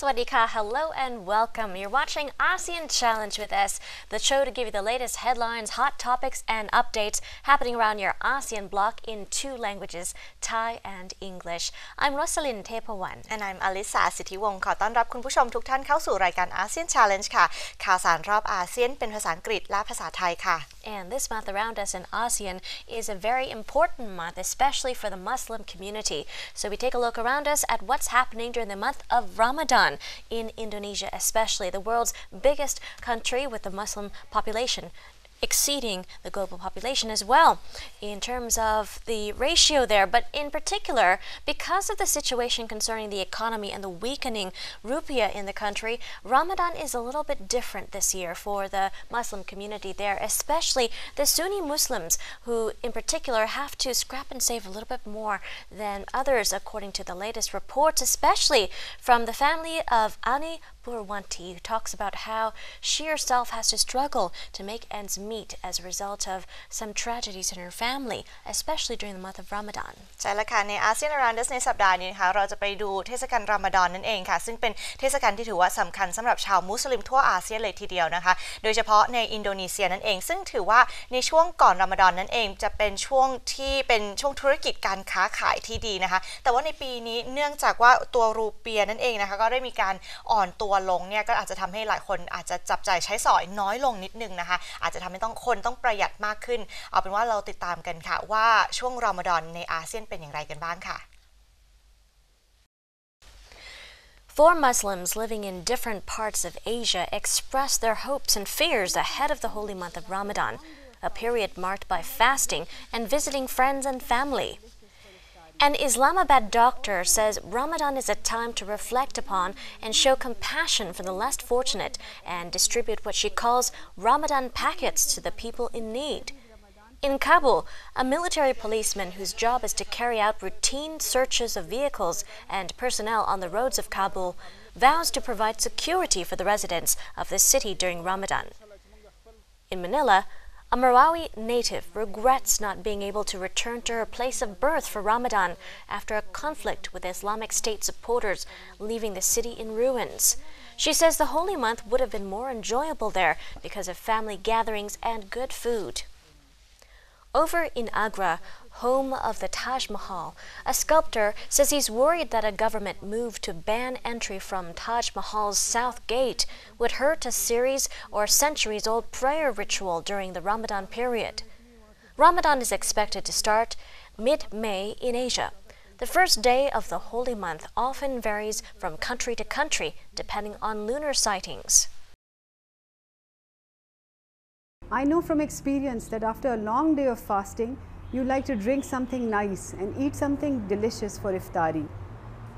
Sawadika, hello and welcome. You're watching ASEAN Challenge with us, the show to give you the latest headlines, hot topics, and updates happening around your ASEAN bloc in two languages, Thai and English. I'm Rosalind Tepawan. And I'm Alisa สิทธิวงศ์ขอต้อนรับคุณผู้ชมทุกท่านเข้าสู่รายการ ASEAN Challenge ค่ะข่าวสารรอบอาเซียนเป็นภาษาอังกฤษและภาษาไทยค่ะ And this month around us in ASEAN is a very important month, especially for the Muslim community. So we take a look around us at what's happening during the month of Ramadan in Indonesia, especially the world's biggest country with the Muslim population, exceeding the global population as well in terms of the ratio there. But in particular, because of the situation concerning the economy and the weakening rupiah in the country, Ramadan is a little bit different this year for the Muslim community there, especially the Sunni Muslims, who in particular have to scrap and save a little bit more than others, according to the latest reports, especially from the family of Ani Purwanti, who talks about how she herself has to struggle to make ends meet as a result of some tragedies in her family, especially during the month of Ramadan. ใช่แล้วค่ะใน ASEAN Around Us ในสัปดาห์นี้นะคะเราจะไปดูเทศกาลรอมฎอนนั่นเองค่ะซึ่งเป็นเทศกาลที่ถือว่าสำคัญสำหรับชาวมุสลิมทั่วอาเซียนเลยทีเดียวนะคะโดยเฉพาะในอินโดนีเซียนั่นเองซึ่งถือว่าในช่วงก่อนรอมฎอนนั่นเองจะเป็นช่วงที่เป็นช่วงธุรกิจการค้าขายที่ดีนะคะแต่ว่าในปีนี้เนื่องจากว่าตัวรูเปียนั่นเองนะคะก็ได้มีการอ่อนตัวลงเนี่ยก็อาจจะทำให้หลายคนอาจจะจับจ่ายใช้สอยน้อยลงนิดนึงนะคะอาจจะทำให้คนต้องประหยัดมากขึ้นเอาเป็นว่าเราติดตามกันค่ะว่าช่วงรอมฎอนในอาเซียนเป็นอย่างไรกันบ้างค่ะ For Muslims living in different parts of Asia express their hopes and fears ahead of the holy month of Ramadan, a period marked by fasting and visiting friends and family. An Islamabad doctor says Ramadan is a time to reflect upon and show compassion for the less fortunate and distribute what she calls Ramadan packets to the people in need. In Kabul, a military policeman whose job is to carry out routine searches of vehicles and personnel on the roads of Kabul vows to provide security for the residents of the city during Ramadan. In Manila, a Marawi native regrets not being able to return to her place of birth for Ramadan after a conflict with Islamic State supporters, leaving the city in ruins. She says the holy month would have been more enjoyable there because of family gatherings and good food. Over in Agra, home of the Taj Mahal, a sculptor says he's worried that a government move to ban entry from Taj Mahal's south gate would hurt a series or centuries-old prayer ritual during the Ramadan period. Ramadan is expected to start mid-May in Asia. The first day of the holy month often varies from country to country, depending on lunar sightings. I know from experience that after a long day of fasting, you like to drink something nice and eat something delicious for iftari.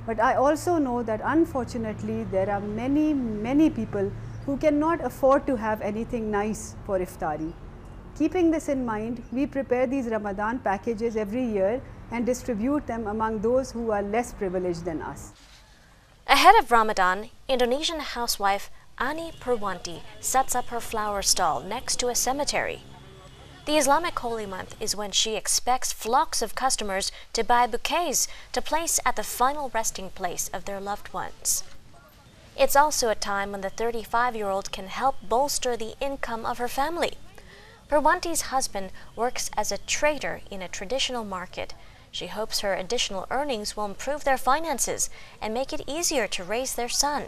But I also know that unfortunately there are many people who cannot afford to have anything nice for iftari. Keeping this in mind, we prepare these Ramadan packages every year and distribute them among those who are less privileged than us. Ahead of Ramadan, Indonesian housewife Ani Purwanti sets up her flower stall next to a cemetery. The Islamic holy month is when she expects flocks of customers to buy bouquets to place at the final resting place of their loved ones. It's also a time when the 35-year-old can help bolster the income of her family. Purwanti's husband works as a trader in a traditional market. She hopes her additional earnings will improve their finances and make it easier to raise their son.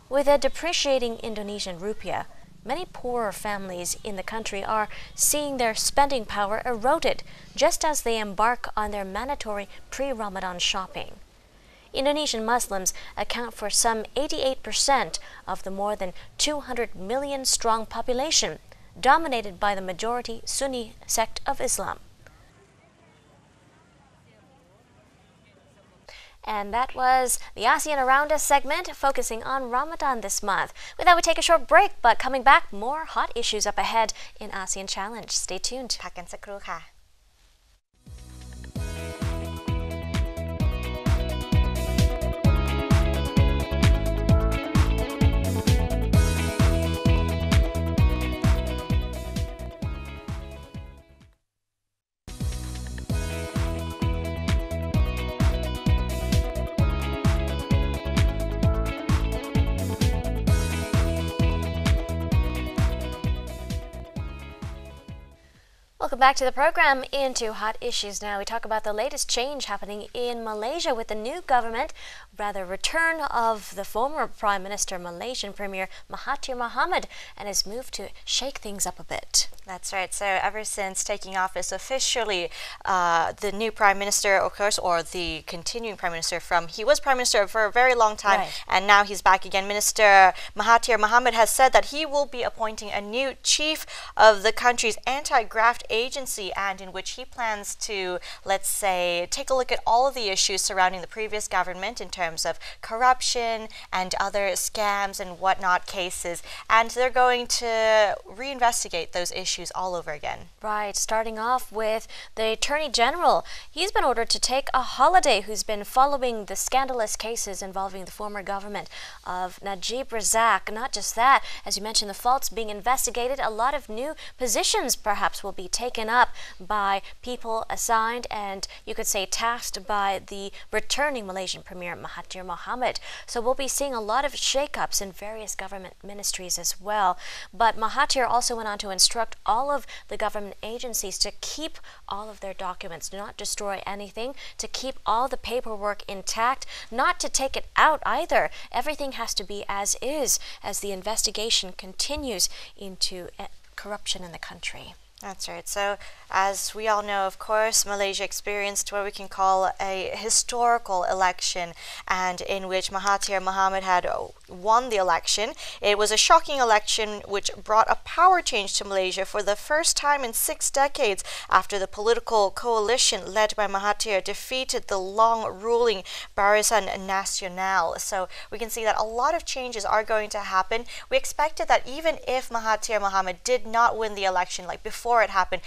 With a depreciating Indonesian rupiah, many poorer families in the country are seeing their spending power eroded just as they embark on their mandatory pre-Ramadan shopping. Indonesian Muslims account for some 88% of the more than 200 million strong population, dominated by the majority Sunni sect of Islam. And that was the ASEAN Around Us segment focusing on Ramadan this month. With that, we take a short break, but coming back, more hot issues up ahead in ASEAN Challenge. Stay tuned. พักกันสักครู่ค่ะ Welcome back to the program. Into hot issues now. We talk about the latest change happening in Malaysia with the new government, rather return of the former Prime Minister, Malaysian Premier Mahathir Mohamad, and his move to shake things up a bit. That's right. So ever since taking office officially, the new Prime Minister, of course, or the continuing Prime Minister he was Prime Minister for a very long time, right, and now he's back again. Minister Mahathir Mohamad has said that he will be appointing a new chief of the country's anti-graft agency, and in which he plans to, let's say, take a look at all of the issues surrounding the previous government in terms of corruption and other scams and whatnot cases, and they're going to reinvestigate those issues all over again. Right, starting off with the Attorney General. He's been ordered to take a holiday, who's been following the scandalous cases involving the former government of Najib Razak. Not just that, as you mentioned, the faults being investigated, a lot of new positions perhaps will be taken up by people assigned and you could say tasked by the returning Malaysian Premier Mahathir Mohamad. So we'll be seeing a lot of shakeups in various government ministries as well. But Mahathir also went on to instruct all of the government agencies to keep all of their documents, do not destroy anything, to keep all the paperwork intact, not to take it out either. Everything has to be as is as the investigation continues into corruption in the country. That's right. So, as we all know, of course, Malaysia experienced what we can call a historical election, and in which Mahathir Mohamad had won the election. It was a shocking election which brought a power change to Malaysia for the first time in 6 decades after the political coalition led by Mahathir defeated the long-ruling Barisan Nasional. So we can see that a lot of changes are going to happen. We expected that even if Mahathir Mohamad did not win the election, like before it happened,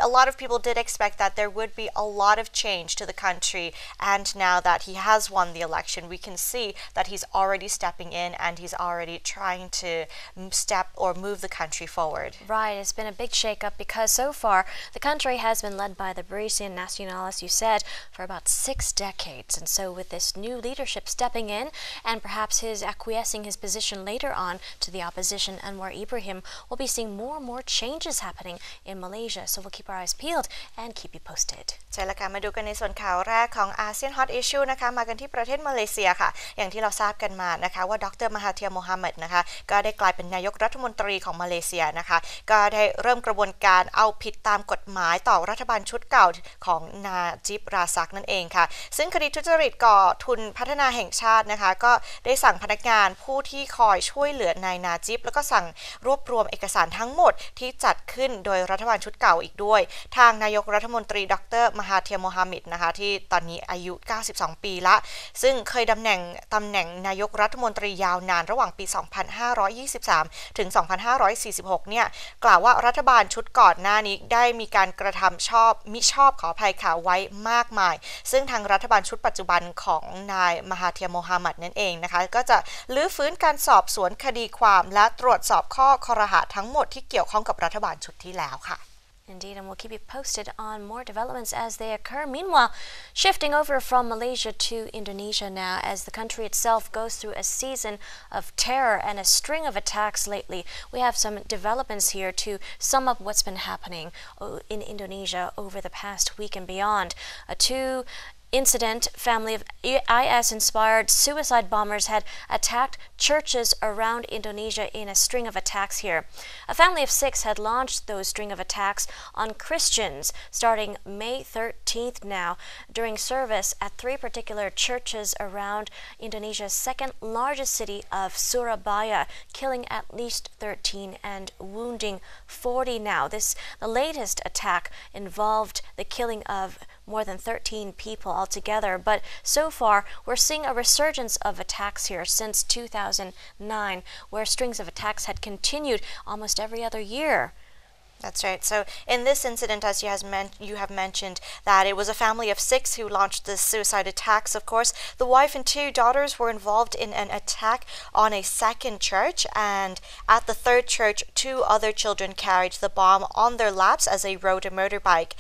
a lot of people did expect that there would be a lot of change to the country, and now that he has won the election, we can see that he's already stepping in and he's already trying to move the country forward. Right, it's been a big shakeup because so far the country has been led by the Barisan Nasional, as you said, for about 6 decades, and so with this new leadership stepping in and perhaps his acquiescing his position later on to the opposition, Anwar Ibrahim, we'll be seeing more and more changes happening in Malaysia. So we'll keep our eyes peeled and keep you posted. ใช่แล้วค่ะมาดูกันในส่วนข่าวแรกของ ASEAN Hot Issue นะคะมากันที่ประเทศมาเลเซียค่ะอย่างที่เราทราบกันมานะคะว่าดรมหาเทียร์โมฮัมหมัดนะคะก็ได้กลายเป็นนายกรัฐมนตรีของมาเลเซียนะคะก็ได้เริ่มกระบวนการเอาผิดตามกฎหมายต่อรัฐบาลชุดเก่าของนาจิบราซักนั่นเองค่ะซึ่งคดีทุจริตก่อทุนพัฒนาแห่งชาตินะคะก็ได้สั่งพนักงานผู้ที่คอยช่วยเหลือนายนาจิบแล้วก็สั่งรวบรวมเอกสารทั้งหมดที่จัดขึ้นโดยรัฐบาลชุดเก่าอีกด้วยทางนายกรัฐมนตรีดรมหาเทียร์โมฮัมหมัดนะคะที่ตอนนี้อายุ92 ปีละซึ่งเคยตำแหน่งนายกรัฐมนตรียาวนานระหว่างปี 2523 ถึง 2546 เนี่ยกล่าวว่ารัฐบาลชุดก่อนหน้านี้ได้มีการกระทำมิชอบขออภัยค่ะไว้มากมายซึ่งทางรัฐบาลชุดปัจจุบันของนายมหาเทียร์โมฮัมหมัดนั่นเองนะคะก็จะลื้อฟื้นการสอบสวนคดีความและตรวจสอบข้อครหะทั้งหมดที่เกี่ยวข้องกับรัฐบาลชุดที่แล้วค่ะIndeed, and we'll keep you posted on more developments as they occur. Meanwhile, shifting over from Malaysia to Indonesia now, as the country itself goes through a season of terror and a string of attacks lately, we have some developments here to sum up what's been happening in Indonesia over the past week and beyond. Two incident, family of IS-inspired suicide bombers had attacked churches around Indonesia in a string of attacks here. A family of 6 had launched those string of attacks on Christians starting May 13th now during service at 3 particular churches around Indonesia's second largest city of Surabaya, killing at least 13 and wounding 40 now. The latest attack involved the killing of more than 13 people altogether, but so far we're seeing a resurgence of attacks here since 2009, where strings of attacks had continued almost every other year. That's right. So in this incident, as you have mentioned, that it was a family of 6 who launched the suicide attacks. Of course, the wife and 2 daughters were involved in an attack on a second church, and at the third church, 2 other children carried the bomb on their laps as they rode a motorbike.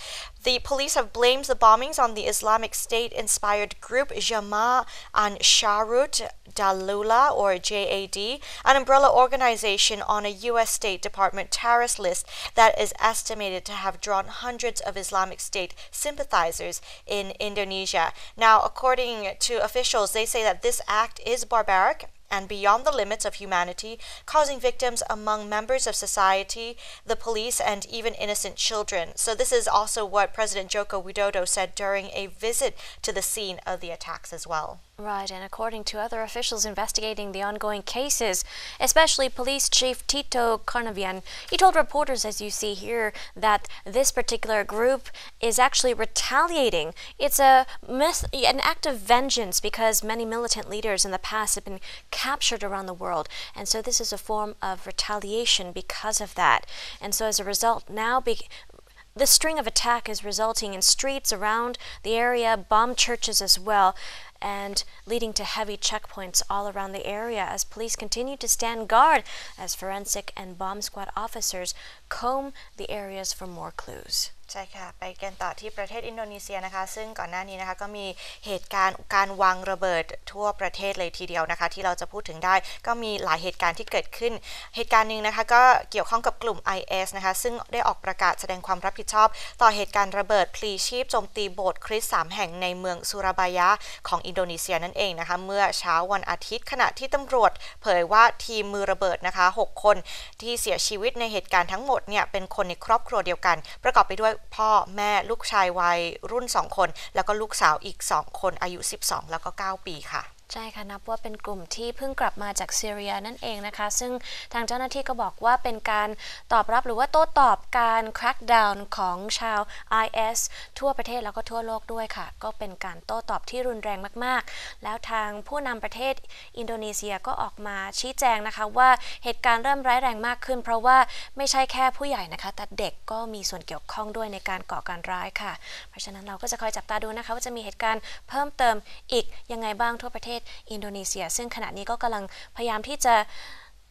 The police have blamed the bombings on the Islamic State-inspired group Jama' Ansharut Dalula, or JAD, an umbrella organization on a U.S. State Department terrorist list that is estimated to have drawn hundreds of Islamic State sympathizers in Indonesia. Now, according to officials, they say that this act is barbaric and beyond the limits of humanity, causing victims among members of society, the police, and even innocent children. So this is also what President Joko Widodo said during a visit to the scene of the attacks as well. Right, and according to other officials investigating the ongoing cases, especially Police Chief Tito Karnavian, he told reporters, as you see here, that this particular group is actually retaliating. It's an act of vengeance because many militant leaders in the past have been captured around the world, and so this is a form of retaliation because of that. And so as a result, now the string of attack is resulting in streets around the area, bomb churches as well, and leading to heavy checkpoints all around the area as police continue to stand guard as forensic and bomb squad officers comb the areas for more clues. ใช่ค่ะไปกันต่อที่ประเทศอินโดนีเซียนะคะซึ่งก่อนหน้านี้นะคะก็มีเหตุการณ์การวางระเบิดทั่วประเทศเลยทีเดียวนะคะที่เราจะพูดถึงได้ก็มีหลายเหตุการณ์ที่เกิดขึ้นเหตุการณ์นึงนะคะก็เกี่ยวข้องกับกลุ่ม IS นะคะซึ่งได้ออกประกาศแสดงความรับผิดชอบต่อเหตุการณ์ระเบิดพลีชีพโจมตีโบสถ์คริสต์3แห่งในเมืองซูราบายาของอินโดนีเซียนั่นเองนะคะเมื่อเช้าวันอาทิตย์ขณะที่ตำรวจเผยว่าทีมมือระเบิดนะคะ6คนที่เสียชีวิตในเหตุการณ์ทั้งหมดเนี่ยเป็นคนในครอบครัวเดียวกันประกอบไปด้วยพ่อแม่ลูกชายวัยรุ่น2คนแล้วก็ลูกสาวอีก2คนอายุ12แล้วก็9ปีค่ะใช่ค่ะนับว่าเป็นกลุ่มที่เพิ่งกลับมาจากซีเรียนั่นเองนะคะซึ่งทางเจ้าหน้าที่ก็บอกว่าเป็นการตอบรับหรือว่าโต้ตอบการ crackdown ของชาว IS ทั่วประเทศแล้วก็ทั่วโลกด้วยค่ะก็เป็นการโต้ตอบที่รุนแรงมากๆแล้วทางผู้นำประเทศอินโดนีเซียก็ออกมาชี้แจงนะคะว่าเหตุการณ์เริ่มร้ายแรงมากขึ้นเพราะว่าไม่ใช่แค่ผู้ใหญ่นะคะแต่เด็กก็มีส่วนเกี่ยวข้องด้วยในการก่อการร้ายค่ะเพราะฉะนั้นเราก็จะคอยจับตาดูนะคะว่าจะมีเหตุการณ์เพิ่มเติมอีกยังไงบ้างทั่วประเทศอินโดนีเซียซึ่งขณะนี้ก็กำลังพยายามที่จะ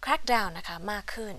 crack down นะคะมากขึ้น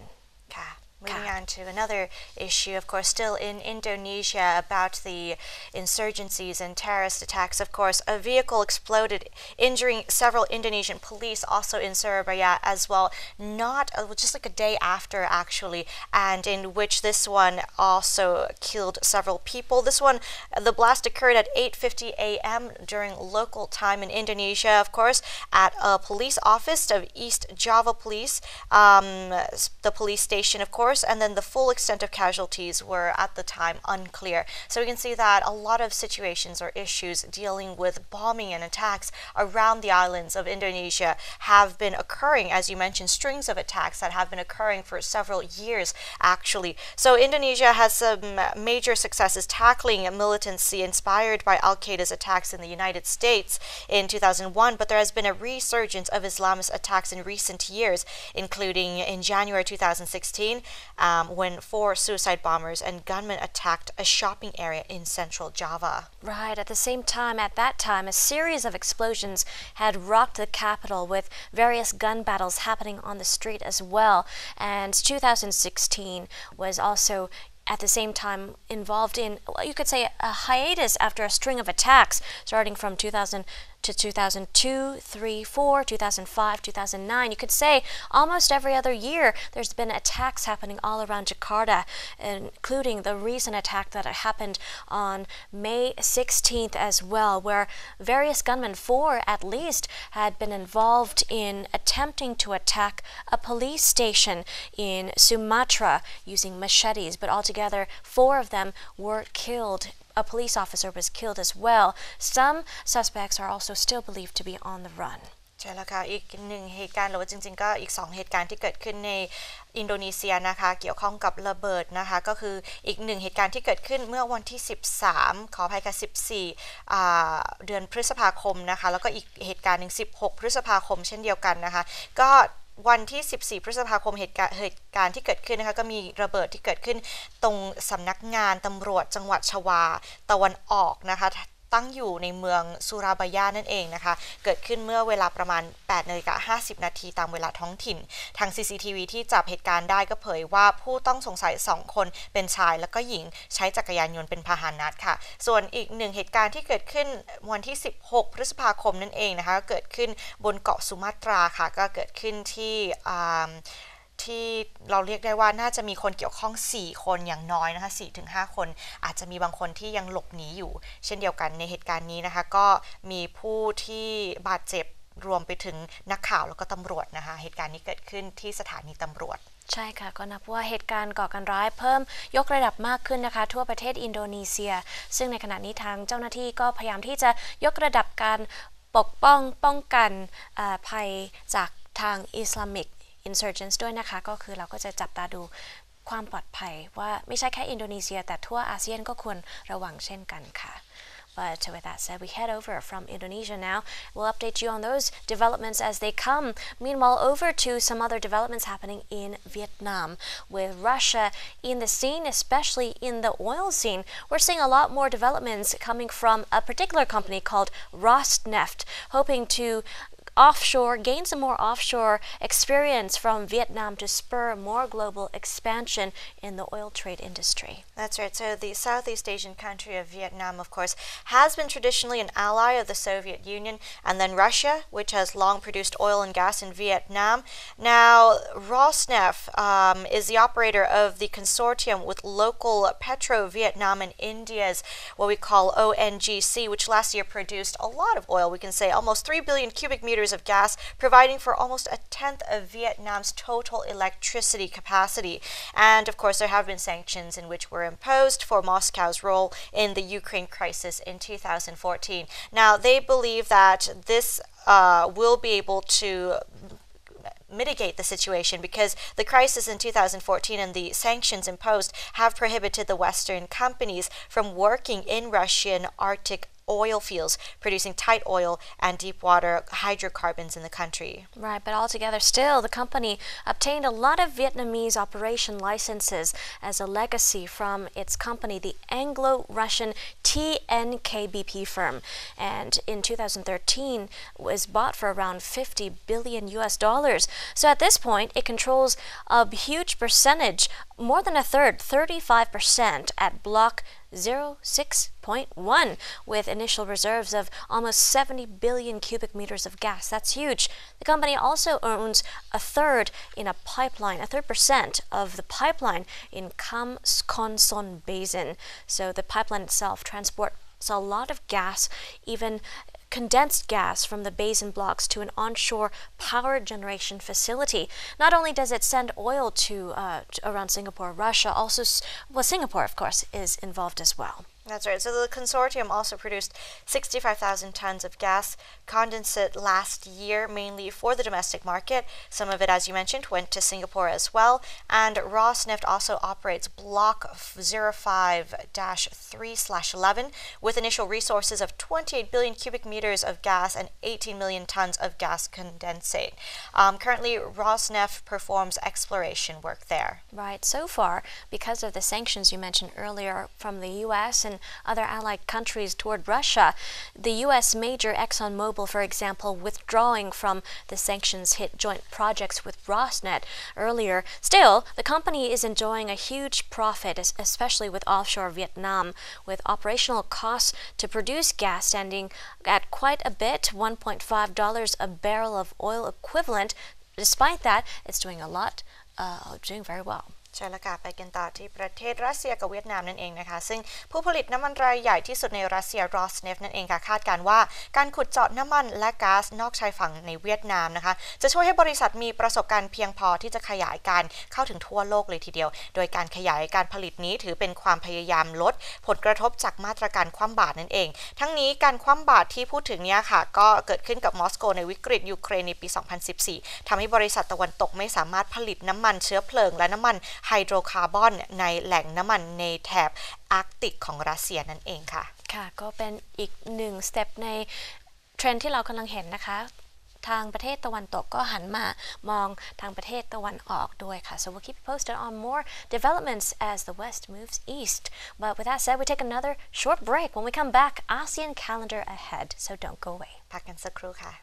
ค่ะ Moving on to another issue, of course, still in Indonesia about the insurgencies and terrorist attacks. Of course, a vehicle exploded, injuring several Indonesian police, also in Surabaya as well, not just like a day after, actually, and in which this one also killed several people. This one, the blast occurred at 8:50 a.m. during local time in Indonesia, of course, at a police office of East Java Police, the police station, of course, and then the full extent of casualties were at the time unclear. So we can see that a lot of situations or issues dealing with bombing and attacks around the islands of Indonesia have been occurring, as you mentioned, strings of attacks that have been occurring for several years, actually. So Indonesia has some major successes tackling militancy inspired by Al-Qaeda's attacks in the United States in 2001, but there has been a resurgence of Islamist attacks in recent years, including in January 2016, when 4 suicide bombers and gunmen attacked a shopping area in central Java. Right. At the same time, at that time, a series of explosions had rocked the capital with various gun battles happening on the street as well. And 2016 was also at the same time involved in, well, you could say, a hiatus after a string of attacks starting from 2000 to 2002, 3, 4, 2005, 2009. You could say almost every other year there's been attacks happening all around Jakarta, including the recent attack that happened on May 16th as well, where various gunmen, 4 at least, had been involved in attempting to attack a police station in Sumatra using machetes, but altogether 4 of them were killed. A police officer was killed as well. Some suspects are also still believed to be on the run. ใช่แล้วค่ะอีกหนึ่งเหตุการณ์หรือว่าจริงๆก็อีก2เหตุการณ์ที่เกิดขึ้นในอินโดนีเซียนะคะเกี่ยวข้องกับระเบิดนะคะก็คืออีก1เหตุการณ์ที่เกิดขึ้นเมื่อวันที่13ขออภัยค่ะ14เดือนพฤษภาคมนะคะแล้วก็อีกเหตุการณ์นึง16พฤษภาคมเช่นเดียวกันนะคะก็วันที่14พฤษภาคมเหตุการณ์ที่เกิดขึ้นนะคะก็มีระเบิดที่เกิดขึ้นตรงสำนักงานตำรวจจังหวัดชวาตะวันออกนะคะ ตั้งอยู่ในเมืองซูราบายานั่นเองนะคะเกิดขึ้นเมื่อเวลาประมาณ 8:50 นาทีตามเวลาท้องถิ่นทาง CCTV ที่จับเหตุการณ์ได้ก็เผยว่าผู้ต้องสงสัย2คนเป็นชายและก็หญิงใช้จักรยานยนต์เป็นพาหนะค่ะส่วนอีก1เหตุการณ์ที่เกิดขึ้นวันที่16พฤษภาคมนั่นเองนะคะเกิดขึ้นบนเกาะสุมาตราค่ะก็เกิดขึ้นที่เราเรียกได้ว่าน่าจะมีคนเกี่ยวข้อง4คนอย่างน้อยนะคะ 4-5 คนอาจจะมีบางคนที่ยังหลบหนีอยู่เช่นเดียวกันในเหตุการณ์นี้นะคะก็มีผู้ที่บาดเจ็บรวมไปถึงนักข่าวแล้วก็ตำรวจนะคะเหตุการณ์นี้เกิดขึ้นที่สถานีตำรวจใช่ค่ะก็นับว่าเหตุการณ์ก่อการร้ายเพิ่มยกระดับมากขึ้นนะคะทั่วประเทศอินโดนีเซียซึ่งในขณะนี้ทางเจ้าหน้าที่ก็พยายามที่จะยกระดับการปกป้องกันภัยจากทางอิสลามิกinsurgents ด้วยนะคะก็คือเราก็จะจับตาดูความปลอดภัยว่าไม่ใช่แค่อินโดนีเซียแต่ทั่วอาเซียนก็ควรระวังเช่นกันค่ะ But with that said, we head over from Indonesia now. We'll update you on those developments as they come. Meanwhile, over to some other developments happening in Vietnam. With Russia in the scene, especially in the oil scene, we're seeing a lot more developments coming from a particular company called Rosneft, hoping to gain some more offshore experience from Vietnam to spur more global expansion in the oil trade industry. That's right. So the Southeast Asian country of Vietnam, of course, has been traditionally an ally of the Soviet Union, and then Russia, which has long produced oil and gas in Vietnam. Now, Rosneft is the operator of the consortium with local Petro Vietnam and India's what we call ONGC, which last year produced a lot of oil. We can say almost 3 billion cubic meters of gas, providing for almost a tenth of Vietnam's total electricity capacity. And of course, there have been sanctions in which were imposed for Moscow's role in the Ukraine crisis in 2014. Now, they believe that this will be able to mitigate the situation because the crisis in 2014 and the sanctions imposed have prohibited the Western companies from working in Russian Arctic oil fields, producing tight oil and deep water hydrocarbons in the country. Right, but altogether still, the company obtained a lot of Vietnamese operation licenses as a legacy from its company, the Anglo-Russian TNKBP firm. And in 2013, was bought for around $50 billion. So at this point, it controls a huge percentage, more than a third, 35% at Block 06.1 with initial reserves of almost 70 billion cubic meters of gas. That's huge. The company also owns a third in a pipeline, a 3% of the pipeline in Kam Kon Son Basin. So the pipeline itself transports a lot of gas, even condensed gas from the basin blocks to an onshore power generation facility. Not only does it send oil to around Singapore, Russia also, well, Singapore, of course, is involved as well. That's right. So the consortium also produced 65,000 tons of gas condensate last year, mainly for the domestic market. Some of it, as you mentioned, went to Singapore as well. And Rosneft also operates Block 05-3/11 with initial resources of 28 billion cubic meters of gas and 18 million tons of gas condensate. Currently, Rosneft performs exploration work there. Right. So far, because of the sanctions you mentioned earlier from the U.S. and other allied countries toward Russia, the U.S. major ExxonMobil, for example, withdrawing from the sanctions hit joint projects with Rosneft earlier. Still, the company is enjoying a huge profit, especially with offshore Vietnam, with operational costs to produce gas standing at quite a bit, $1.5 a barrel of oil equivalent. Despite that, it's doing very well. ใช่แล้วค่ะไปกันต่อที่ประเทศรัสเซียกับเวียดนามนั่นเองนะคะซึ่งผู้ผลิตน้ำมันรายใหญ่ที่สุดในรัสเซีย Rosneft นั่นเองค่ะคาดการว่าการขุดเจาะน้ำมันและก๊าซนอกชายฝั่งในเวียดนามนะคะจะช่วยให้บริษัทมีประสบการณ์เพียงพอที่จะขยายการเข้าถึงทั่วโลกเลยทีเดียวโดยการขยายการผลิตนี้ถือเป็นความพยายามลดผลกระทบจากมาตรการคว่ำบาตรนั่นเองทั้งนี้การคว่ำบาตรที่พูดถึงเนี้ยค่ะก็เกิดขึ้นกับมอสโกในวิกฤตยูเครนในปี 2014 ทำให้บริษัทตะวันตกไม่สามารถผลิตน้ำมันเชื้อเพลิงและน้ำมันไฮโดรคาร์บอนในแหล่งน้ำมันในแถบอาร์กติกของรัสเซียนั่นเองค่ะค่ะก็เป็นอีกหนึ่งสเต็ปในเทรนด์ที่เรากำลังเห็นนะคะ ทางประเทศตะวันตกก็หันมามองทางประเทศตะวันออกด้วยค่ะ so we'll keep you posted on more developments as the West moves east. But with that said, we take another short break. When we come back, ASEAN calendar ahead, so don't go away. พักกันสักครู่ค่ะ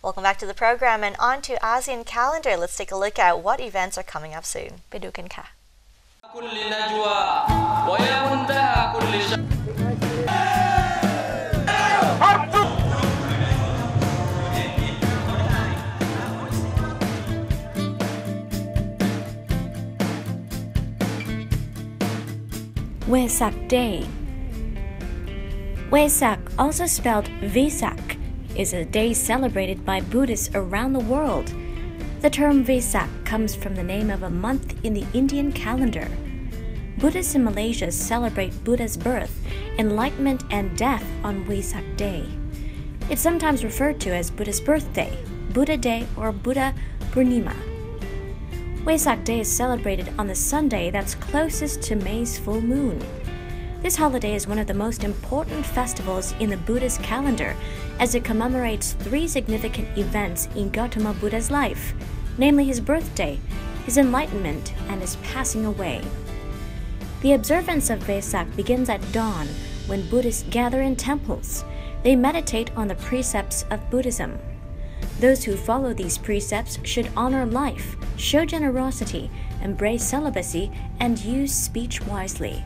Welcome back to the program and on to ASEAN calendar. Let's take a look at what events are coming up soon. ไปดูกันค่ะ Wesak Day. Wesak, also spelled Vesak, is a day celebrated by Buddhists around the world. The term Vesak comes from the name of a month in the Indian calendar. Buddhists in Malaysia celebrate Buddha's birth, enlightenment, and death on Wesak Day. It's sometimes referred to as Buddha's birthday, Buddha Day, or Buddha Purnima. Wesak Day is celebrated on the Sunday that's closest to May's full moon. This holiday is one of the most important festivals in the Buddhist calendar as it commemorates 3 significant events in Gautama Buddha's life, namely his birthday, his enlightenment, and his passing away. The observance of Vesak begins at dawn when Buddhists gather in temples. They meditate on the precepts of Buddhism. Those who follow these precepts should honor life, show generosity, embrace celibacy, and use speech wisely.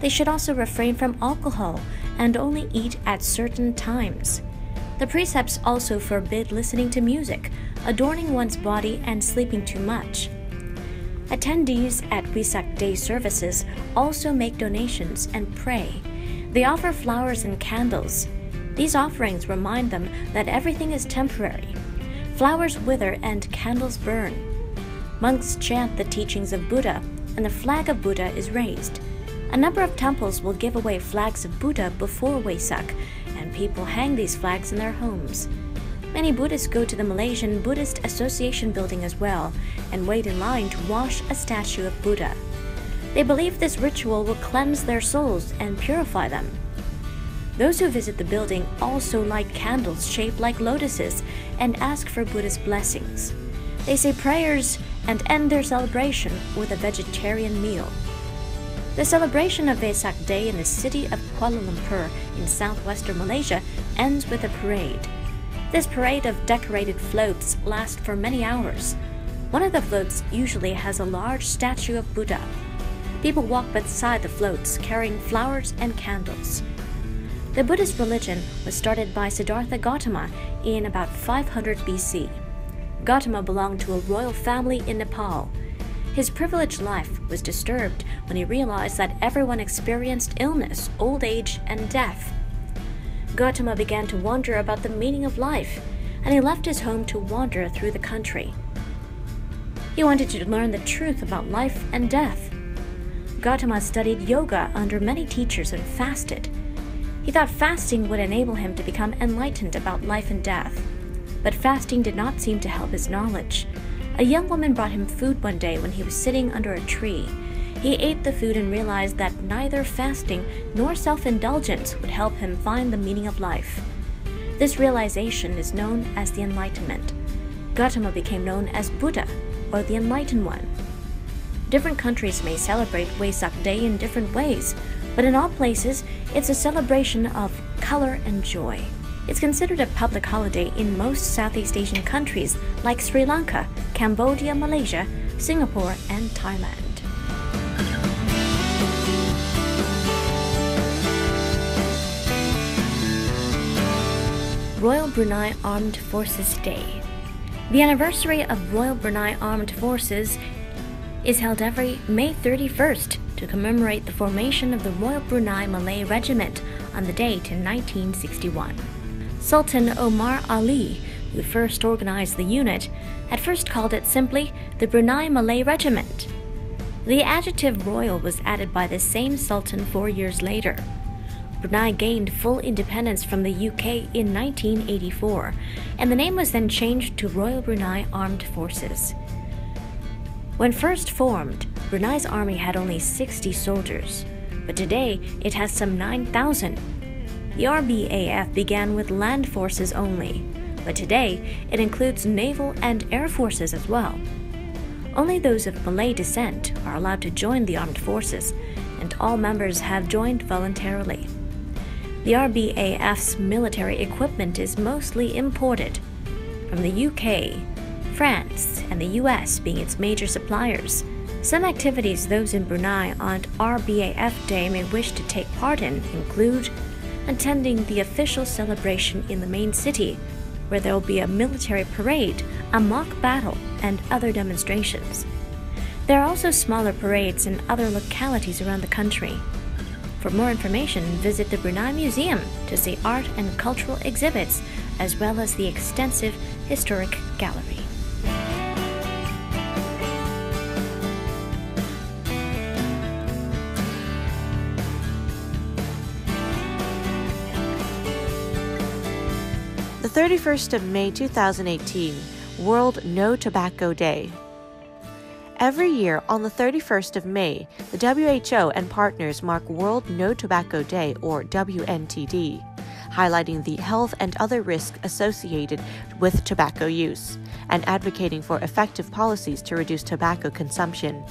They should also refrain from alcohol and only eat at certain times. The precepts also forbid listening to music, adorning one's body, and sleeping too much. Attendees at Wesak Day services also make donations and pray. They offer flowers and candles. These offerings remind them that everything is temporary. Flowers wither and candles burn. Monks chant the teachings of Buddha, and the flag of Buddha is raised. A number of temples will give away flags of Buddha before Wesak, and people hang these flags in their homes. Many Buddhists go to the Malaysian Buddhist Association building as well and wait in line to wash a statue of Buddha. They believe this ritual will cleanse their souls and purify them. Those who visit the building also light candles shaped like lotuses and ask for Buddha's blessings. They say prayers and end their celebration with a vegetarian meal. The celebration of Vesak Day in the city of Kuala Lumpur in southwestern Malaysia ends with a parade. This parade of decorated floats lasts for many hours. One of the floats usually has a large statue of Buddha. People walk beside the floats carrying flowers and candles. The Buddhist religion was started by Siddhartha Gautama in about 500 BC. Gautama belonged to a royal family in Nepal. His privileged life was disturbed when he realized that everyone experienced illness, old age, and death. Gautama began to wonder about the meaning of life, and he left his home to wander through the country. He wanted to learn the truth about life and death. Gautama studied yoga under many teachers and fasted. He thought fasting would enable him to become enlightened about life and death. But fasting did not seem to help his knowledge. A young woman brought him food one day when he was sitting under a tree. He ate the food and realized that neither fasting nor self-indulgence would help him find the meaning of life. This realization is known as the Enlightenment. Gautama became known as Buddha, or the Enlightened One. Different countries may celebrate Wesak Day in different ways, but in all places, it's a celebration of color and joy. It's considered a public holiday in most Southeast Asian countries like Sri Lanka, Cambodia, Malaysia, Singapore, and Thailand. Royal Brunei Armed Forces Day. The anniversary of Royal Brunei Armed Forces is held every May 31st to commemorate the formation of the Royal Brunei Malay Regiment on the date in 1961. Sultan Omar Ali who first organized the unit, had first called it simply the Brunei Malay Regiment. The adjective royal was added by the same sultan 4 years later. Brunei gained full independence from the UK in 1984, and the name was then changed to Royal Brunei Armed Forces. When first formed, Brunei's army had only 60 soldiers, but today it has some 9,000. The RBAF began with land forces only, but today it includes naval and air forces as well. Only those of Malay descent are allowed to join the armed forces, and all members have joined voluntarily. The RBAF's military equipment is mostly imported from the UK, France, and the US being its major suppliers. Some activities those in Brunei on RBAF Day may wish to take part in include attending the official celebration in the main city, where there will be a military parade, a mock battle, and other demonstrations. There are also smaller parades in other localities around the country. For more information, visit the Brunei Museum to see art and cultural exhibits, as well as the extensive historic gallery. The 31st of May 2018, World No Tobacco Day. Every year on the 31st of May, the WHO and partners mark World No Tobacco Day, or WNTD, highlighting the health and other risks associated with tobacco use, and advocating for effective policies to reduce tobacco consumption.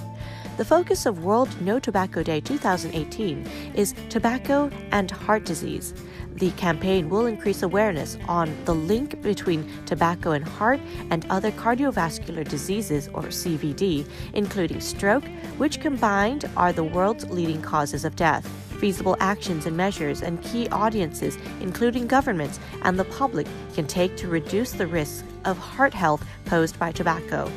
The focus of World No Tobacco Day 2018 is tobacco and heart disease. The campaign will increase awareness on the link between tobacco and heart and other cardiovascular diseases, or CVD, including stroke, which combined are the world's leading causes of death. Feasible actions and measures and key audiences, including governments and the public, can take to reduce the risk of heart health posed by tobacco.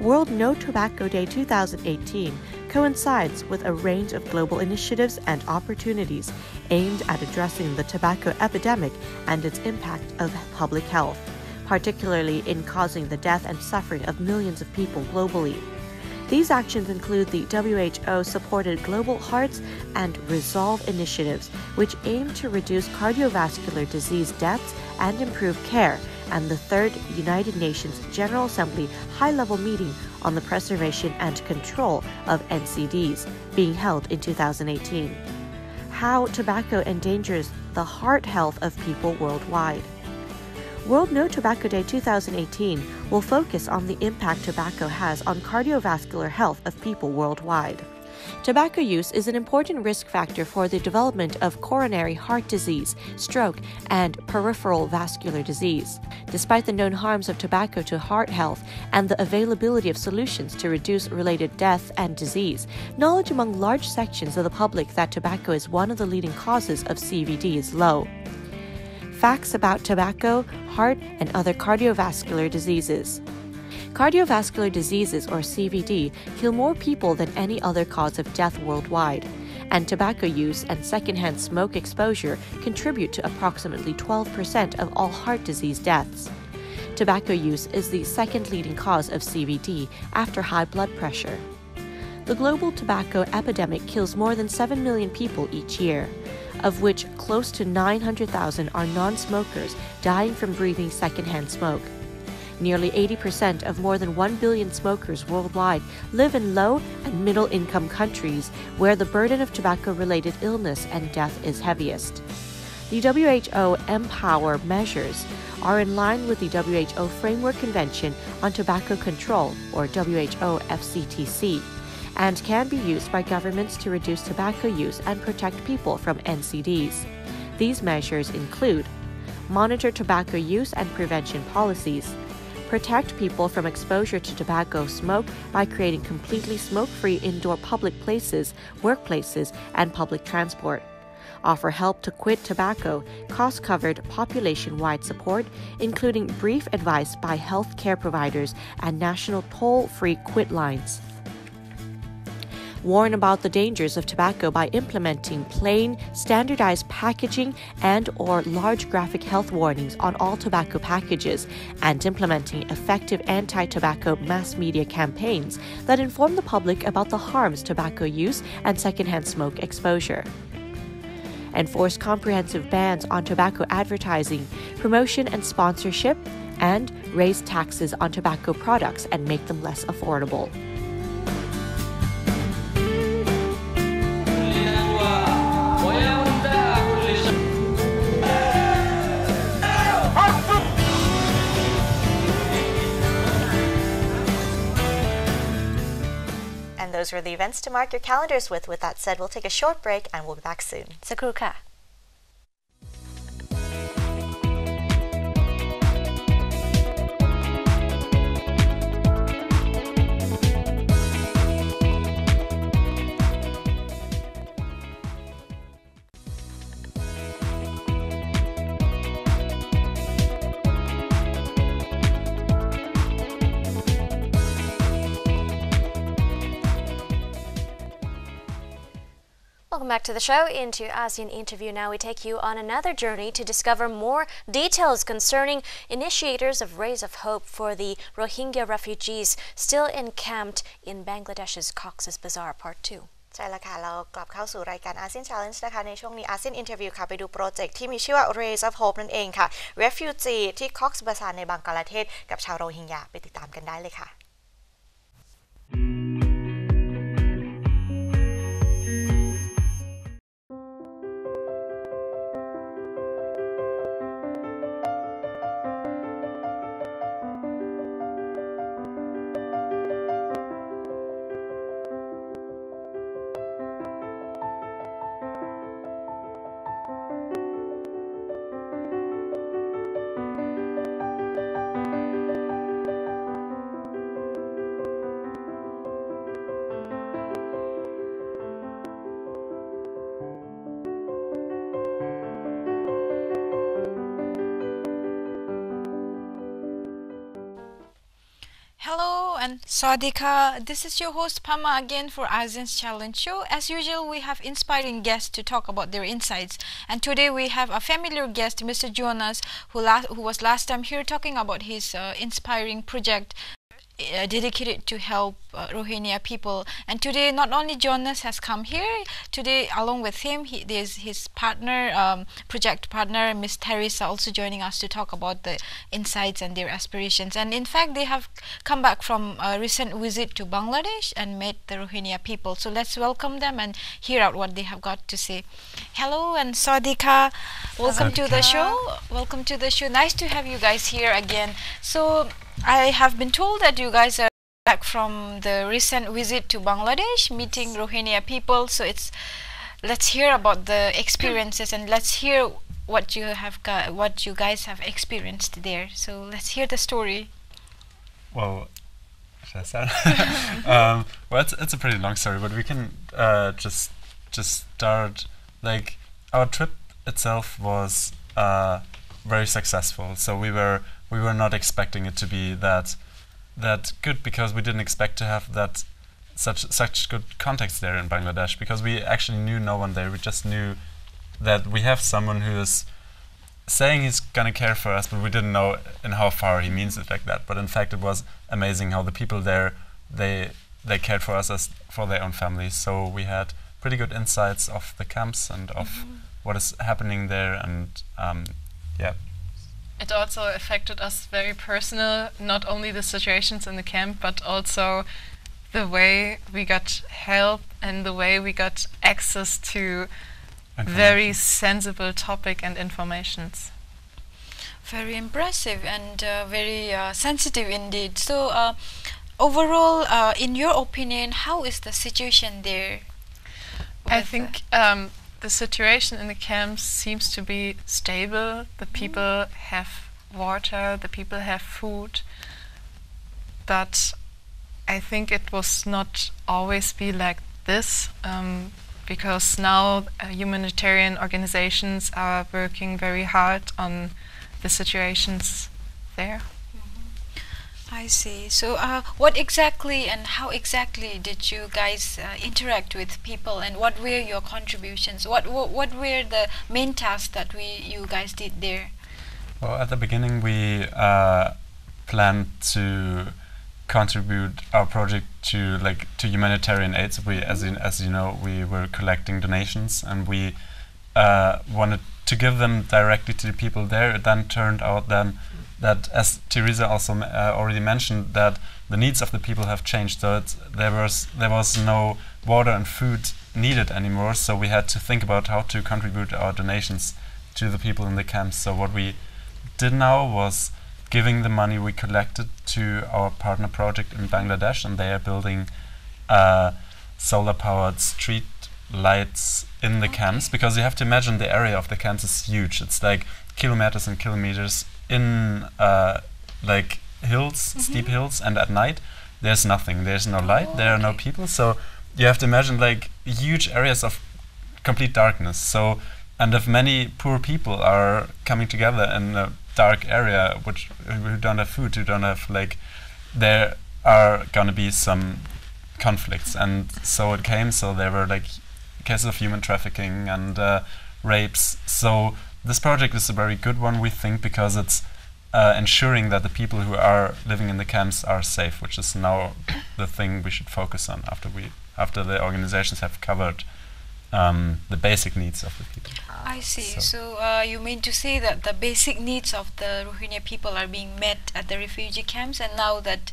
World No Tobacco Day 2018 coincides with a range of global initiatives and opportunities aimed at addressing the tobacco epidemic and its impact on public health, particularly in causing the death and suffering of millions of people globally. These actions include the WHO-supported Global Hearts and Resolve initiatives, which aim to reduce cardiovascular disease deaths and improve care, and the third United Nations General Assembly high-level meeting on the preservation and control of NCDs being held in 2018. How tobacco endangers the heart health of people worldwide. World No Tobacco Day 2018 will focus on the impact tobacco has on cardiovascular health of people worldwide. Tobacco use is an important risk factor for the development of coronary heart disease, stroke, and peripheral vascular disease. Despite the known harms of tobacco to heart health and the availability of solutions to reduce related death and disease, knowledge among large sections of the public that tobacco is one of the leading causes of CVD is low. Facts about tobacco, heart, and other cardiovascular diseases. Cardiovascular diseases, or CVD, kill more people than any other cause of death worldwide, and tobacco use and secondhand smoke exposure contribute to approximately 12% of all heart disease deaths. Tobacco use is the second leading cause of CVD after high blood pressure. The global tobacco epidemic kills more than 7 million people each year, of which close to 900,000 are non-smokers dying from breathing secondhand smoke. Nearly 80% of more than 1 billion smokers worldwide live in low and middle-income countries where the burden of tobacco-related illness and death is heaviest. The WHO Empower measures are in line with the WHO Framework Convention on Tobacco Control, or WHO FCTC, and can be used by governments to reduce tobacco use and protect people from NCDs. These measures include monitor tobacco use and prevention policies, protect people from exposure to tobacco smoke by creating completely smoke-free indoor public places, workplaces, and public transport, offer help to quit tobacco, cost-covered population-wide support, including brief advice by health care providers and national toll-free quit lines. warn about the dangers of tobacco by implementing plain, standardized packaging and/or large graphic health warnings on all tobacco packages, and implementing effective anti-tobacco mass media campaigns that inform the public about the harms tobacco use and secondhand smoke exposure. Enforce comprehensive bans on tobacco advertising, promotion and sponsorship, and raise taxes on tobacco products and make them less affordable. And those were the events to mark your calendars with. With that said, we'll take a short break and we'll be back soon. สักครู่ค่ะ Welcome back to the show. Into ASEAN Interview now, we take you on another journey to discover more details concerning initiators of Rays of Hope for the Rohingya refugees still encamped in Bangladesh's Cox's Bazar Part 2. ใช่แล้วค่ะเรากลับเข้าสู่รายการ ASEAN Challenge นะคะในช่วงนี้ ASEAN Interview ค่ะไปดูโปรเจกต์ที่มีชื่อว่า Rays of Hope นั่นเองค่ะ Refugee ที่ Cox's Bazar ในบังกลาเทศกับชาวโรฮิงญาไปติดตามกันได้เลยค่ะ Hello and Sawadika. This is your host Pama again for ASEAN's Challenge Show. As usual, we have inspiring guests to talk about their insights. And today we have a familiar guest, Mr. Jonas, who was last time here talking about his inspiring project dedicated to help Rohingya people. And today not only Jonas has come here, today along with him there's his partner, project partner Miss Teresa, also joining us to talk about the insights and their aspirations. And in fact they have come back from a recent visit to Bangladesh and met the Rohingya people. So let's welcome them and hear out what they have got to say. Hello and Sawadika, welcome to the show. Welcome to the show. Nice to have you guys here again. So I have been told that you guys are back from the recent visit to Bangladesh, meeting Rohingya people. So let's hear about the experiences and let's hear what you guys have experienced there. So let's hear the story. Well, should I start? Well, it's a pretty long story, but we can just start. Like, our trip itself was very successful. So we were not expecting it to be that good, because we didn't expect to have that such good contacts there in Bangladesh, because we actually knew no one there. We just knew that we have someone who is saying he's gonna care for us, but we didn't know in how far he means it like that. But in fact, it was amazing how the people there they cared for us as for their own families. So we had pretty good insights of the camps and of what is happening there, and yeah. It also affected us very personal, not only the situations in the camp, but also the way we got help and the way we got access to very sensible topic and informations. Very impressive and very sensitive indeed. So overall, in your opinion, how is the situation there? I think the situation in the camps seems to be stable. The people have water, the people have food, but I think it was not always be like this, because now humanitarian organizations are working very hard on the situations there. I see. So, what exactly and how exactly did you guys interact with people, and what were your contributions? What were the main tasks that you guys did there? Well, at the beginning, we planned to contribute our project to humanitarian aid. So we, as you know, we were collecting donations, and we wanted to give them directly to the people there. It then turned out that, as Teresa also already mentioned, that the needs of the people have changed. So there was no water and food needed anymore. So we had to think about how to contribute our donations to the people in the camps. So what we did now was giving the money we collected to our partner project in Bangladesh, and they are building solar-powered street lights in the camps, because you have to imagine the area of the camps is huge. It's like kilometers and kilometers in like hills, steep hills, and at night there's nothing. There's no light, there are no people, so you have to imagine like huge areas of complete darkness. So, and if many poor people are coming together in a dark area who don't have food, who don't have there are gonna be some conflicts, and so it came. So there were cases of human trafficking and rapes. So this project is a very good one, we think, because it's ensuring that the people who are living in the camps are safe, which is now the thing we should focus on after the organizations have covered the basic needs of the people. I see. So you mean to say that the basic needs of the Rohingya people are being met at the refugee camps, and now that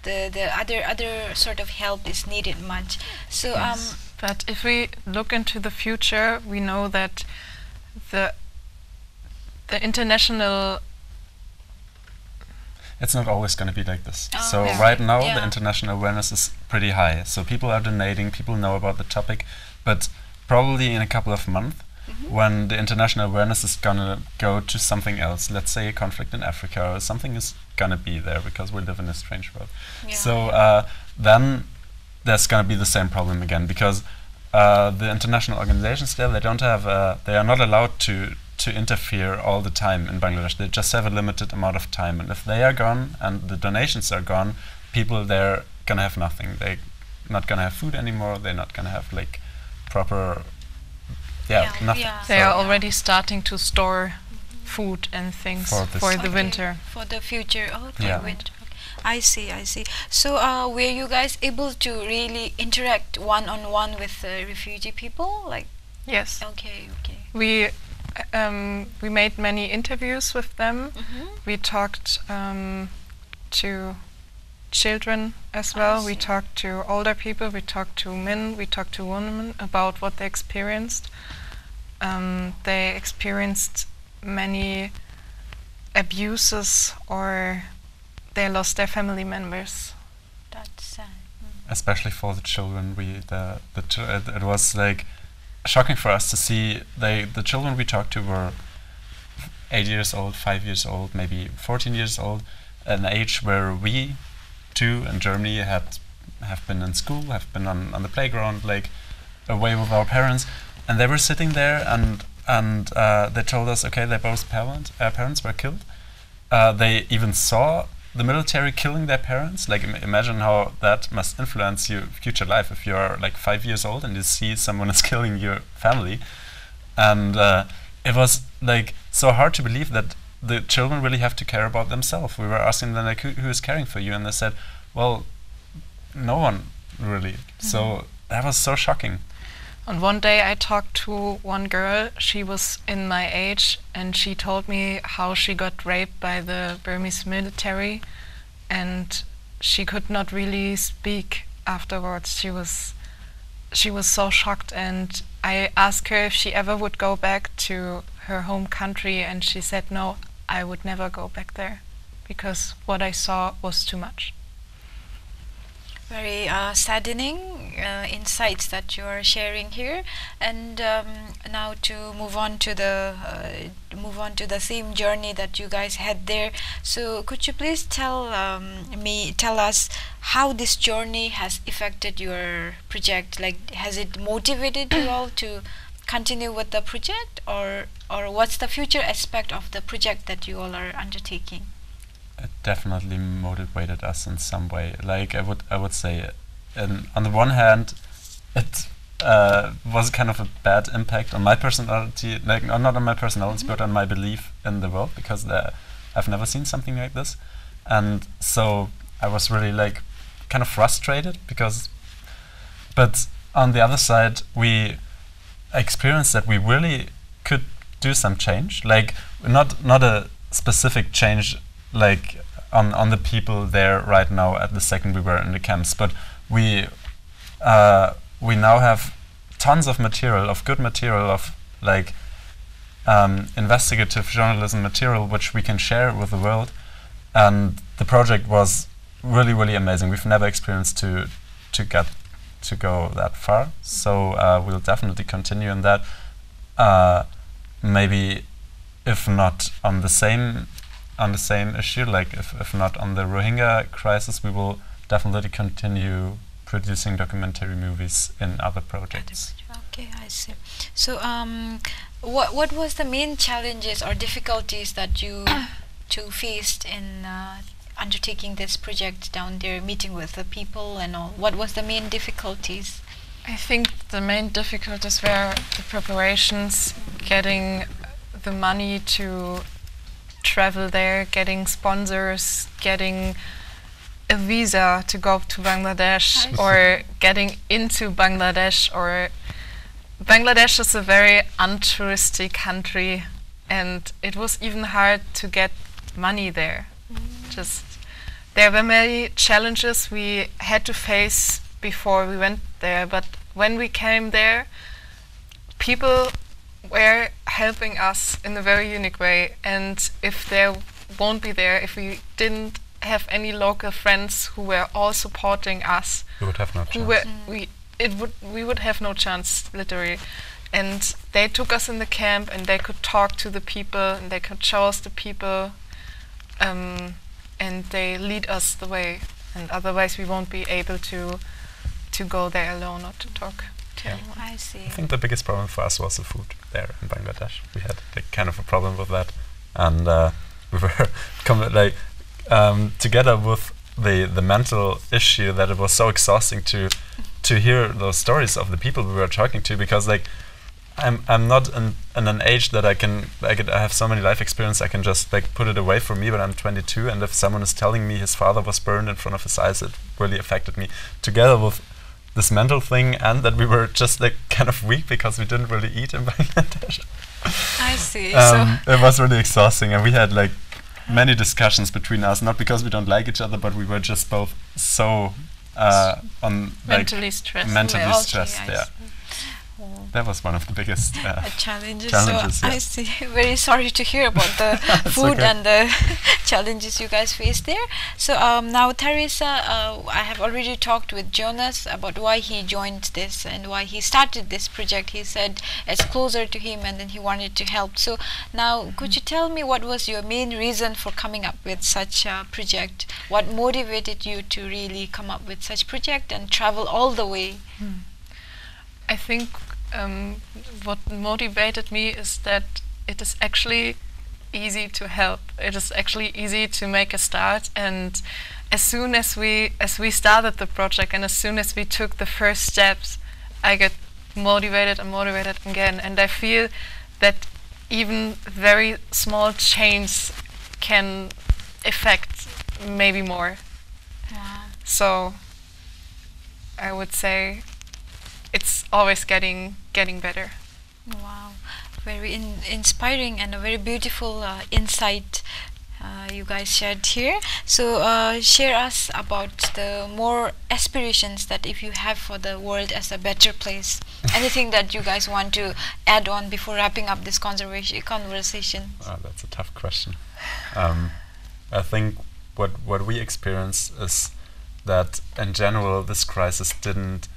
the other sort of help is needed much. So but if we look into the future, we know that the international, it's not always going to be like this. So right now the international awareness is pretty high. So people are donating, people know about the topic, but probably in a couple of months, when the international awareness is going to go to something else, let's say a conflict in Africa or something is going to be there, because we live in a strange world. So then there's going to be the same problem again, because the international organizations there, they are not allowed to interfere all the time in Bangladesh. They just have a limited amount of time, and if they are gone and the donations are gone, people there gonna have nothing. They're not gonna have food anymore. They're not gonna have proper nothing. They are already starting to store food and things for the winter, for the future. Winter. I see. So were you guys able to really interact one-on-one with refugee people? Yes. Okay. We made many interviews with them. We talked to children as well. We talked to older people. We talked to men. We talked to women about what they experienced. They experienced many abuses, or they lost their family members. That's sad. Especially for the children, it was shocking for us to see the children we talked to were 8 years old, 5 years old, maybe 14 years old, an age where we too in Germany have been in school, have been on the playground, away with our parents, and they were sitting there and they told us, okay, their both parents were killed. They even saw the military killing their parents. Imagine how that must influence your future life if you're 5 years old and you see someone is killing your family. And it was so hard to believe that the children really have to care about themselves. We were asking them who is caring for you, and they said, well, no one really. So that was so shocking. And one day I talked to one girl. She was in my age, and she told me how she got raped by the Burmese military, and she could not really speak afterwards. She was so shocked, and I asked her if she ever would go back to her home country, and she said, no, I would never go back there, because what I saw was too much. Very saddening insights that you are sharing here, and now to move on to the same journey that you guys had there. So could you please tell us how this journey has affected your project? Has it motivated you all to continue with the project, or what's the future aspect of the project that you all are undertaking? it definitely motivated us in some way. Like I would say, on the one hand, it was kind of a bad impact on my personality, like not on my personality, but on my belief in the world, because I've never seen something like this, and so I was really like kind of frustrated but on the other side, we experienced that we really could do some change, like not a specific change like on the people there right now at the second we were in the camps, but we now have tons of material, of good material, of like investigative journalism material which we can share with the world, and the project was really, really amazing. We've never experienced to go that far, so we'll definitely continue in that. Maybe if not on the same issue, like if not on the Rohingya crisis, we will definitely continue producing documentary movies in other projects. Okay, I see. So what was the main challenges or difficulties that you two faced in undertaking this project down there, meeting with the people and all? What was the main difficulties? I think the main difficulties were the preparations, getting the money to travel there, getting sponsors, getting a visa to go to Bangladesh, or getting into Bangladesh. Or Bangladesh is a very untouristy country, and it was even hard to get money there. There were many challenges we had to face before we went there, but when we came there, people were helping us in a very unique way, and if they won't be there, if we didn't have any local friends who were all supporting us, we would have no chance. We would have no chance, literally. And they took us in the camp, and they could talk to the people, and they could show us the people, and they lead us the way. And otherwise, we won't be able to go there alone or to talk to anyone. I see. I think the biggest problem for us was the food there in Bangladesh. We had like kind of a problem with that, and we were together with the mental issue that it was so exhausting to hear those stories of the people we were talking to, because like I'm not in an age that I have so many life experience I can just like put it away from me, but I'm 22, and if someone is telling me his father was burned in front of his eyes, it really affected me, together with this mental thing, and that we were just like kind of weak because we didn't really eat in Bangladesh. I see. It was really exhausting, and we had like many discussions between us, not because we don't like each other, but we were just both so mentally stressed. Yeah. That was one of the biggest challenges. challenges, So yeah. I see. Very sorry to hear about the food and the challenges you guys faced there. So now, Teresa, I have already talked with Jonas about why he joined this and why he started this project. He said it's closer to him, and then he wanted to help. So now, could you tell me what was your main reason for coming up with such a project? What motivated you to really come up with such project and travel all the way? I think what motivated me is that it is actually easy to help. It is actually easy to make a start, and as soon as we started the project, and as soon as we took the first steps, I get motivated again, and I feel that even very small change can affect maybe more. Wow. So I would say it's always getting better. Wow, very inspiring and a very beautiful insight you guys shared here. So share us about the more aspirations that if you have for the world as a better place. Anything that you guys want to add on before wrapping up this conversation? That's a tough question. I think what we experience is that in general this crisis didn't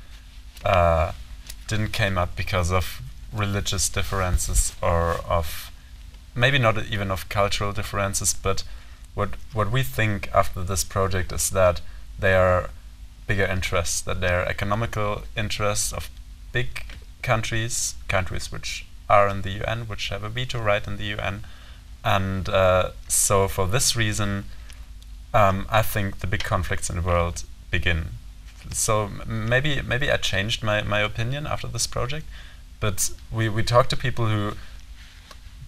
came up because of religious differences, or of maybe not even of cultural differences, but what we think after this project is that there are bigger interests, that there are economical interests of big countries which are in the UN, which have a veto right in the UN, and so for this reason I think the big conflicts in the world begin. So maybe I changed my opinion after this project, but we talked to people who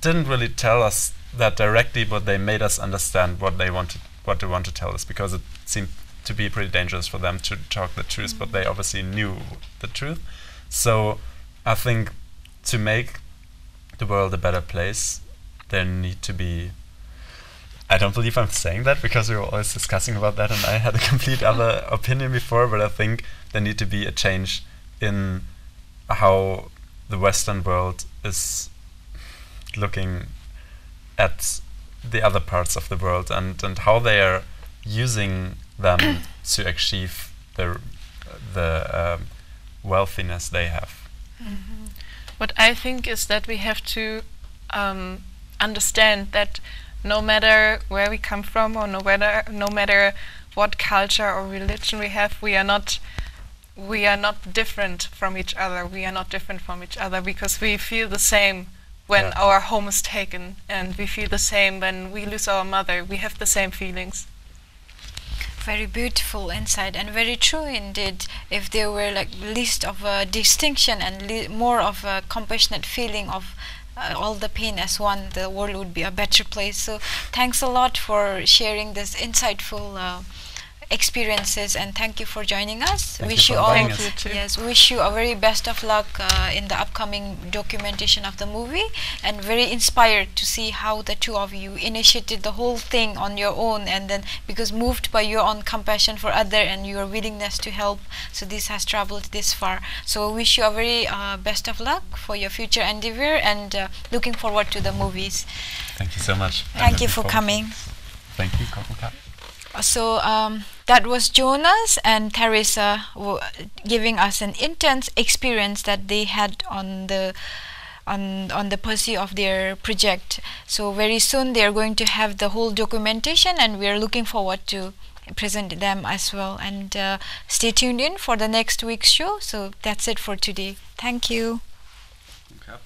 didn't really tell us that directly, but they made us understand what they want to tell us, because it seemed to be pretty dangerous for them to talk the truth, but they obviously knew the truth. So I think to make the world a better place, there need to be, I don't believe I'm saying that because we were always discussing about that and I had a complete other opinion before, but I think there need to be a change in how the Western world is looking at the other parts of the world and how they are using them to achieve the wealthiness they have. Mm-hmm. What I think is that we have to understand that no matter where we come from or no matter what culture or religion we have, we are not different from each other. We are not different from each other because we feel the same when our home is taken, and we feel the same when we lose our mother. We have the same feelings. Very beautiful insight and very true indeed. If there were like least of a distinction and more of a compassionate feeling of all the pain as one, the world would be a better place. So thanks a lot for sharing this insightful experiences, and thank you for joining us. Wish you all wish you a very best of luck in the upcoming documentation of the movie, and very inspired to see how the two of you initiated the whole thing on your own, and then because moved by your own compassion for other and your willingness to help, so this has traveled this far. So wish you a very best of luck for your future endeavor, and looking forward to the movies. Thank you so much. Thank you for coming. Thank you, Kopenka. So that was Jonas and Teresa giving us an intense experience that they had on the pursuit of their project. So very soon they are going to have the whole documentation, and we are looking forward to present them as well. And stay tuned in for the next week's show. So that's it for today. Thank you. Okay.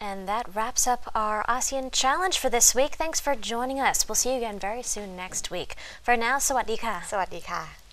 And that wraps up our ASEAN Challenge for this week. Thanks for joining us. We'll see you again very soon next week. For now, สวัสดีค่ะ สวัสดีค่ะ